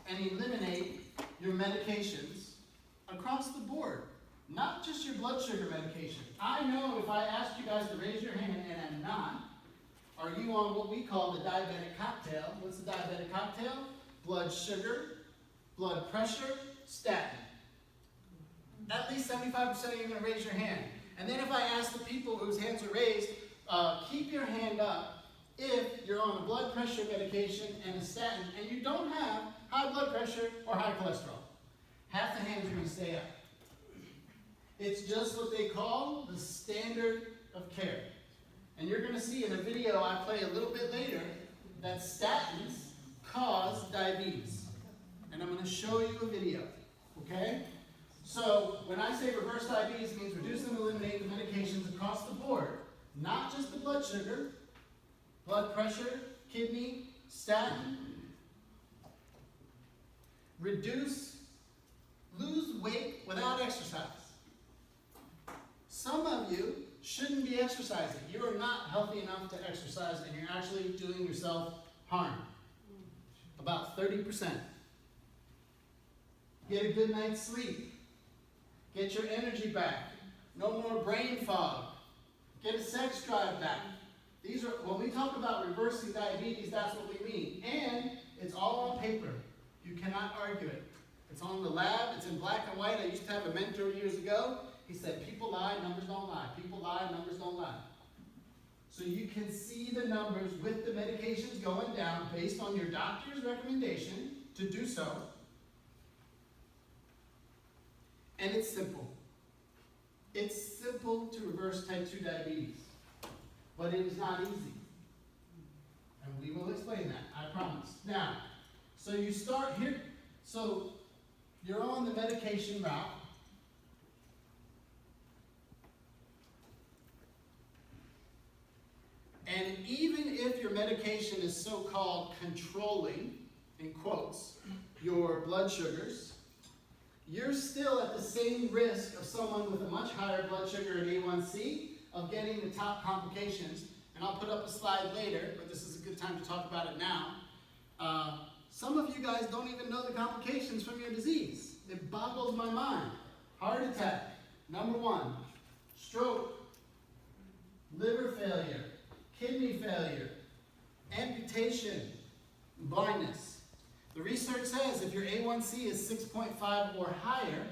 and eliminate your medications across the board, not just your blood sugar medication. I know if I asked you guys to raise your hand, and I'm not, are you on what we call the diabetic cocktail? What's the diabetic cocktail? Blood sugar, blood pressure, statin. At least 75% of you are going to raise your hand. And then if I ask the people whose hands are raised, keep your hand up if you're on a blood pressure medication and a statin and you don't have high blood pressure or high cholesterol. Half the hands are going to stay up. It's just what they call the standard of care. And you're going to see in a video I play a little bit later that statins cause diabetes. And I'm going to show you a video, okay? So when I say reverse diabetes, it means reduce and eliminate the medications across the board, not just the blood sugar, blood pressure, kidney, statin. Lose weight without exercise. Some of you shouldn't be exercising. You are not healthy enough to exercise and you're actually doing yourself harm. About 30%. Get a good night's sleep. Get your energy back. No more brain fog. Get a sex drive back. These are, when we talk about reversing diabetes, that's what we mean. And it's all on paper. You cannot argue it. It's on the lab. It's in black and white. I used to have a mentor years ago. He said, people lie, numbers don't lie. People lie, numbers don't lie. So you can see the numbers with the medications going down based on your doctor's recommendation to do so. And it's simple. It's simple to reverse type 2 diabetes, but it is not easy. And we will explain that, I promise. Now, so you start here. So you're on the medication route. And even if your medication is so-called controlling, in quotes, your blood sugars, you're still at the same risk of someone with a much higher blood sugar and A1C of getting the top complications. And I'll put up a slide later, but this is a good time to talk about it now. Some of you guys don't even know the complications from your disease. It boggles my mind. Heart attack, number 1. Stroke, liver failure, kidney failure, amputation, blindness. The research says if your A1C is 6.5 or higher,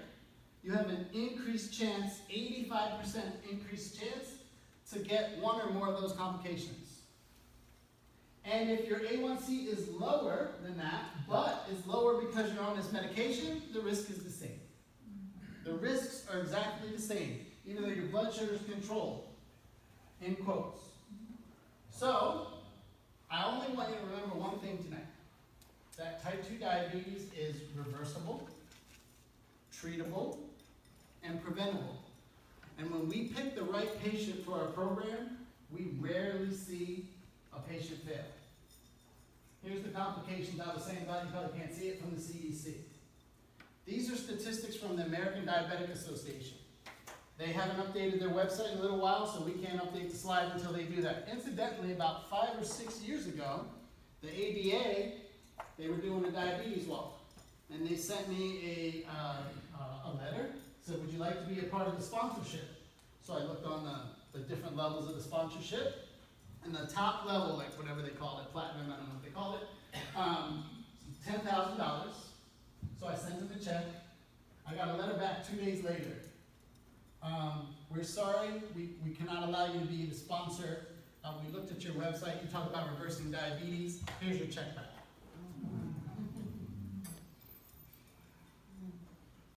you have an increased chance, 85% increased chance, to get one or more of those complications. And if your A1C is lower than that, but is lower because you're on this medication, the risk is the same. The risks are exactly the same, even though your blood sugar is controlled, in quotes. So, I only want you to remember one thing tonight. That type 2 diabetes is reversible, treatable, and preventable. And when we pick the right patient for our program, we rarely see a patient fail. Here's the complications I was saying about. You probably can't see it from the CDC. These are statistics from the American Diabetic Association. They haven't updated their website in a little while, so we can't update the slide until they do that. Incidentally, about 5 or 6 years ago, the ADA, they were doing a diabetes walk. And they sent me a letter, said, would you like to be a part of the sponsorship? So I looked on the different levels of the sponsorship. And the top level, like whatever they call it, platinum, I don't know what they call it, $10,000. So I sent them a check. I got a letter back 2 days later. We're sorry, we cannot allow you to be the sponsor. We looked at your website, you talk about reversing diabetes. Here's your check back.